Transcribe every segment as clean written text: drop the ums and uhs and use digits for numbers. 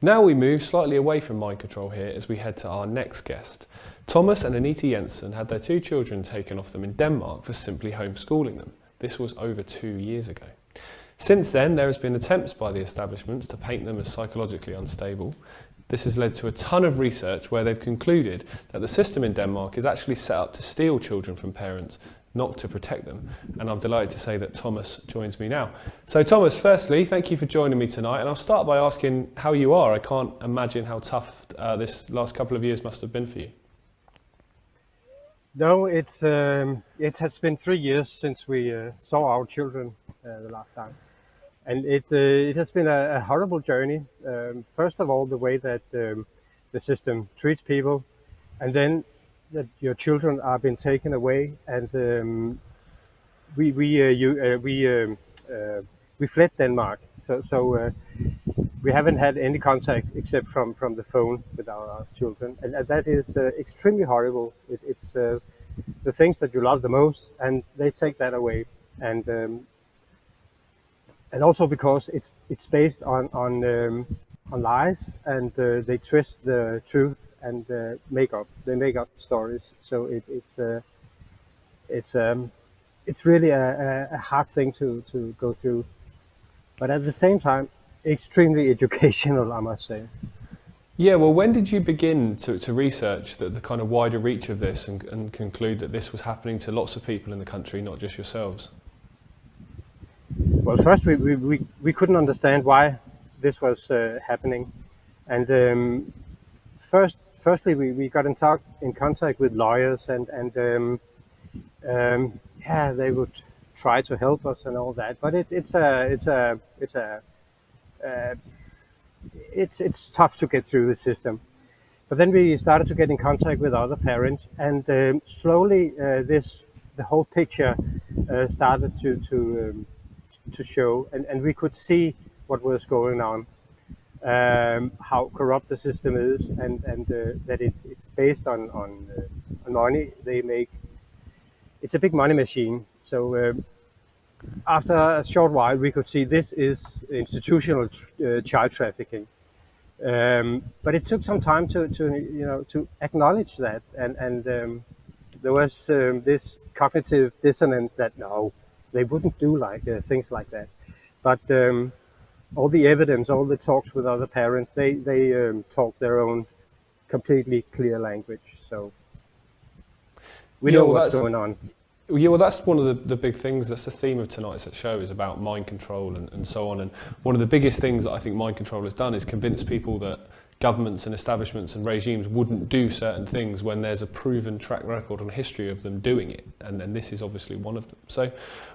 Now we move slightly away from mind control here as we head to our next guest. Thomas and Anita Jensen had their 2 children taken off them in Denmark for simply homeschooling them. This was over 2 years ago. Since then, there has been attempts by the establishments to paint them as psychologically unstable. This has led to a ton of research where they've concluded that the system in Denmark is actually set up to steal children from parents, not to protect them. And I'm delighted to say that Thomas joins me now. So Thomas, firstly, thank you for joining me tonight. And I'll start by asking how you are. I can't imagine how tough this last couple of years must have been for you. No, it has been 3 years since we saw our children the last time. And it has been a horrible journey. First of all, the way that the system treats people, and then that your children are being taken away. And we fled Denmark, so we haven't had any contact except from the phone with our children, and that is extremely horrible. It's the things that you love the most, and they take that away. And also because it's based on lies, and they twist the truth and they make up stories. So it's really a hard thing to go through, but at the same time extremely educational, I must say. Yeah, well, when did you begin to research the kind of wider reach of this and conclude that this was happening to lots of people in the country, not just yourselves? Well, first we couldn't understand why this was happening, and firstly we got in contact with lawyers, and yeah, they would try to help us and all that, but it's tough to get through the system. But then we started to get in contact with other parents, and slowly the whole picture started to show, and we could see what was going on, how corrupt the system is, and that it's based on money they make. It's a big money machine. So after a short while, we could see this is institutional child trafficking. But it took some time to acknowledge that, and there was this cognitive dissonance that no, they wouldn't do things like that. But all the evidence, all the talks with other parents, they talk their own completely clear language. So we know what's going on. Yeah, well, that's one of the big things. That's the theme of tonight's show, is about mind control and so on. And one of the biggest things that I think mind control has done is convince people that governments and establishments and regimes wouldn't do certain things when there's a proven track record and history of them doing it. And this is obviously one of them. So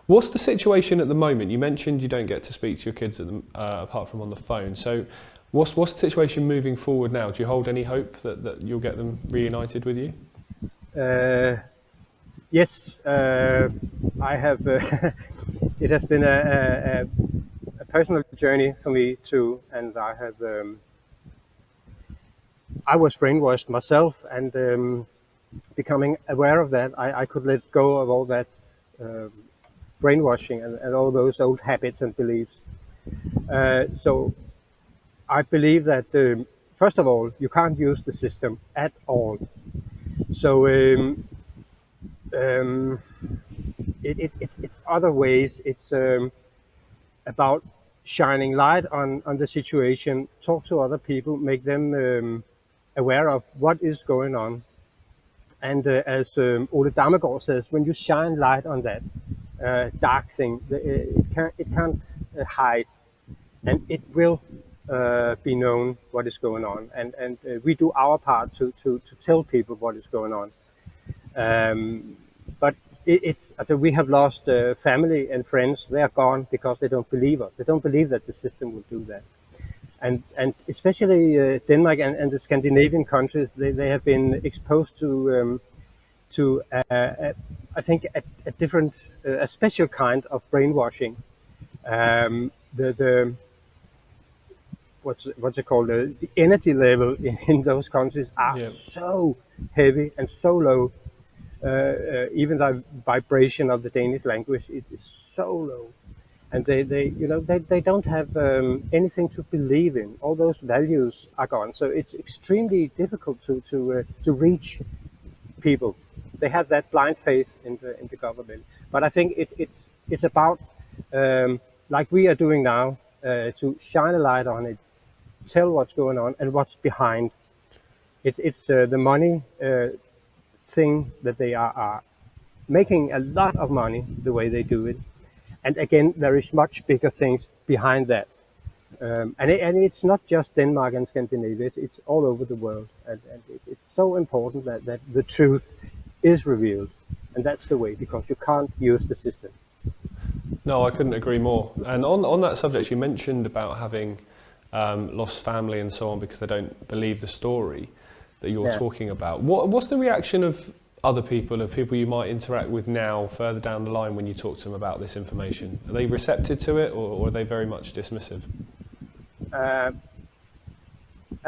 what's the situation at the moment? You mentioned you don't get to speak to your kids apart from on the phone. So what's the situation moving forward now? Do you hold any hope that you'll get them reunited with you? Yes, I have. It has been a personal journey for me too, and I have. I was brainwashed myself, and becoming aware of that, I could let go of all that brainwashing and all those old habits and beliefs. So I believe that first of all, you can't use the system at all. So. It's other ways. It's about shining light on the situation, talk to other people, make them aware of what is going on. And as Ole Dammegaard says, when you shine light on that dark thing, it can't hide, and it will be known what is going on. And we do our part to tell people what is going on. But we have lost family and friends. They are gone because they don't believe us. They don't believe that the system will do that. And especially Denmark and the Scandinavian countries, they have been exposed to I think a different, a special kind of brainwashing. What's it called? The energy level in those countries are so heavy and so low. Even the vibration of the Danish language is so low, and they don't have anything to believe in. All those values are gone, so it's extremely difficult to reach people. They have that blind faith in the government. But I think it's about like we are doing now, to shine a light on it, tell what's going on and what's behind. It's the money thing that they are making a lot of money the way they do it. And again, there is much bigger things behind that. And it's not just Denmark and Scandinavia, it's all over the world. And it's so important that the truth is revealed. And that's the way, because you can't use the system. No, I couldn't agree more. And on that subject, you mentioned about having lost family and so on because they don't believe the story that you're talking about. What's the reaction of other people, of people you might interact with now further down the line when you talk to them about this information? Are they receptive to it, or are they very much dismissive? A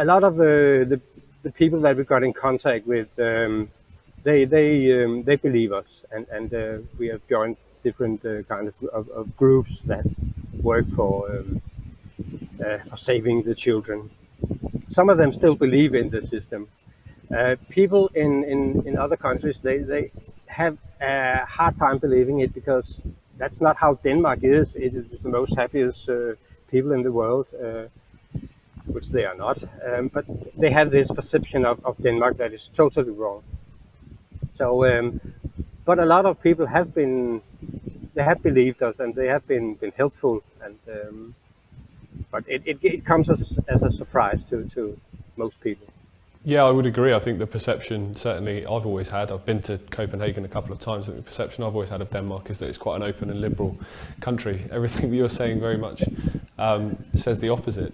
lot of the people that we got in contact with, they believe us, and we have joined different kind of groups that work for saving the children. Some of them still believe in the system. People in other countries, they have a hard time believing it, because that's not how Denmark is. It is the most happiest people in the world, which they are not. But they have this perception of Denmark that is totally wrong. So, but a lot of people have believed us, and they have been helpful. And but it comes as a surprise to most people. Yeah, I would agree. I think the perception, certainly I've always had, I've been to Copenhagen a couple of times, and the perception I've always had of Denmark is that it's quite an open and liberal country. Everything that you're saying very much says the opposite.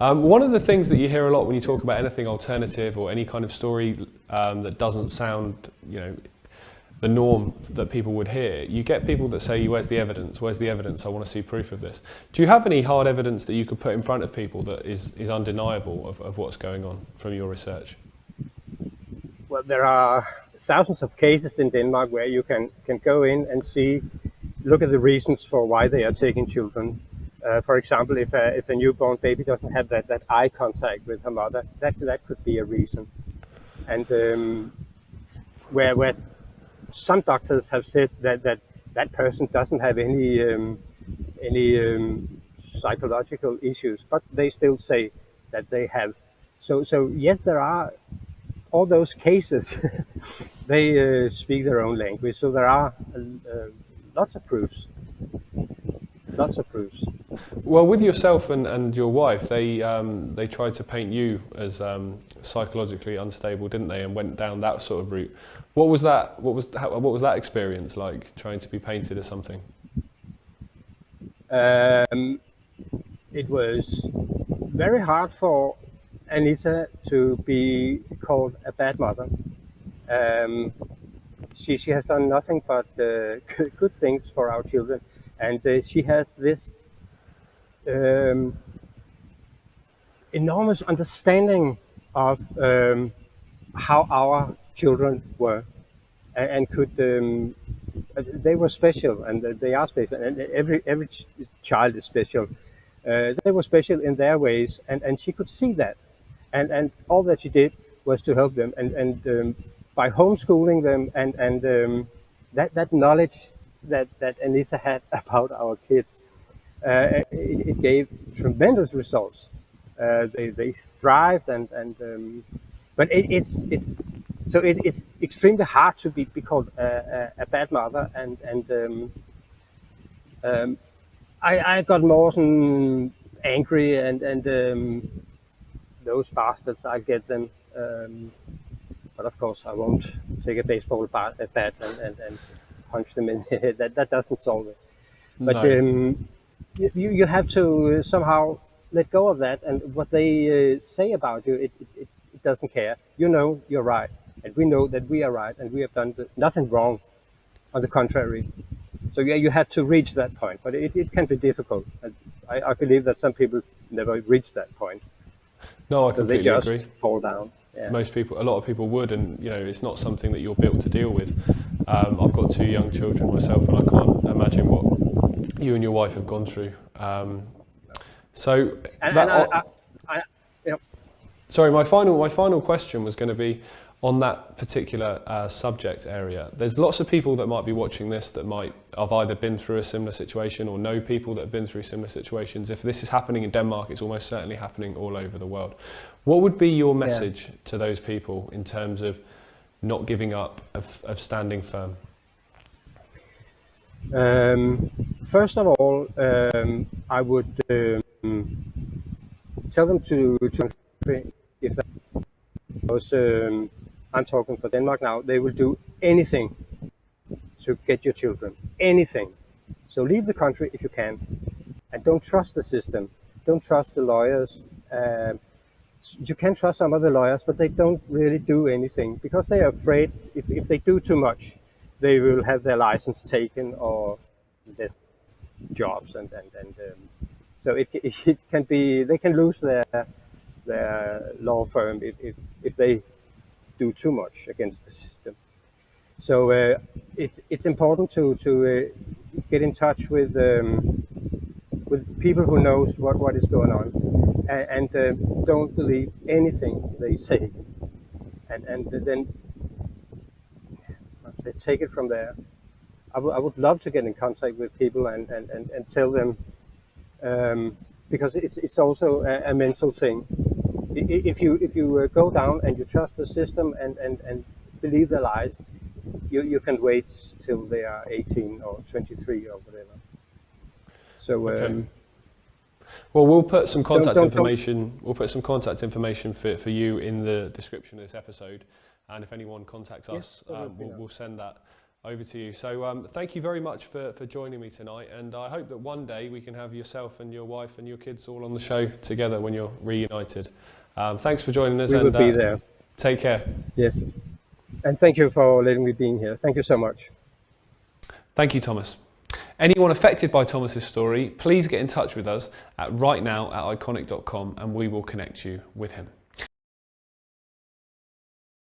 One of the things that you hear a lot when you talk about anything alternative or any kind of story that doesn't sound, the norm that people would hear, you get people that say, where's the evidence? Where's the evidence? I want to see proof of this. Do you have any hard evidence that you could put in front of people that is undeniable of what's going on from your research? Well, there are thousands of cases in Denmark where you can go in and look at the reasons for why they are taking children. For example, if a newborn baby doesn't have that eye contact with her mother, that could be a reason. And where some doctors have said that person doesn't have any psychological issues, but they still say that they have. So yes, there are all those cases. They speak their own language. So there are lots of proofs. Lots of proofs. Well, with yourself and your wife, they tried to paint you as psychologically unstable, didn't they? And went down that sort of route. What was that experience like, trying to be painted as something? It was very hard for Anita to be called a bad mother. She has done nothing but good things for our children, and she has this enormous understanding of how our children were, and could they were special, and they are special, and every child is special. They were special in their ways, and she could see that, and all that she did was to help them, and by homeschooling them, and that knowledge that Anissa had about our kids, it gave tremendous results. They thrived, and but it's extremely hard to be called a bad mother, and I got more angry, and those bastards, I get them. But of course, I won't take a baseball bat and punch them in the head. That doesn't solve it. But no. You have to somehow let go of that, and what they say about you, it doesn't care. You know you're right, and we know that we are right, and we have done nothing wrong. On the contrary. So yeah, you have to reach that point, but it can be difficult. And I believe that some people never reach that point. No, I completely so they just agree. Fall down. Yeah. A lot of people would, and it's not something that you're built to deal with. I've got 2 young children myself, and I can't imagine you and your wife have gone through. So And, that, yep. sorry, my final question was going to be on that particular subject area. There's lots of people that might be watching this that might have either been through a similar situation or know people that have been through similar situations. If this is happening in Denmark, it's almost certainly happening all over the world. What would be your message to those people in terms of not giving up, of standing firm? First of all, I would tell them to if that was, I'm talking for Denmark now, they will do anything to get your children, anything. So leave the country if you can, and don't trust the system, don't trust the lawyers. You can trust some of the lawyers, but they don't really do anything because they are afraid if they do too much, they will have their license taken or their jobs, and so it can be, they can lose their law firm if they do too much against the system. So it's important to get in touch with people who knows what is going on, and don't believe anything they say, and then they take it from there. I would love to get in contact with people and tell them, because it's also a mental thing. If you go down and you trust the system and believe their lies, you can wait till they are 18 or 23 or whatever. So okay. Well, we'll put some contact information. We'll put some contact information for you in the description of this episode, and if anyone contacts us, we'll send that over to you. So thank you very much for joining me tonight, and I hope that one day we can have yourself and your wife and your kids all on the show together when you're reunited. Thanks for joining us. We will be there. Take care. Yes, and thank you for letting me be here. Thank you so much. Thank you, Thomas. Anyone affected by Thomas's story, please get in touch with us at rightnow@ickonic.com and we will connect you with him.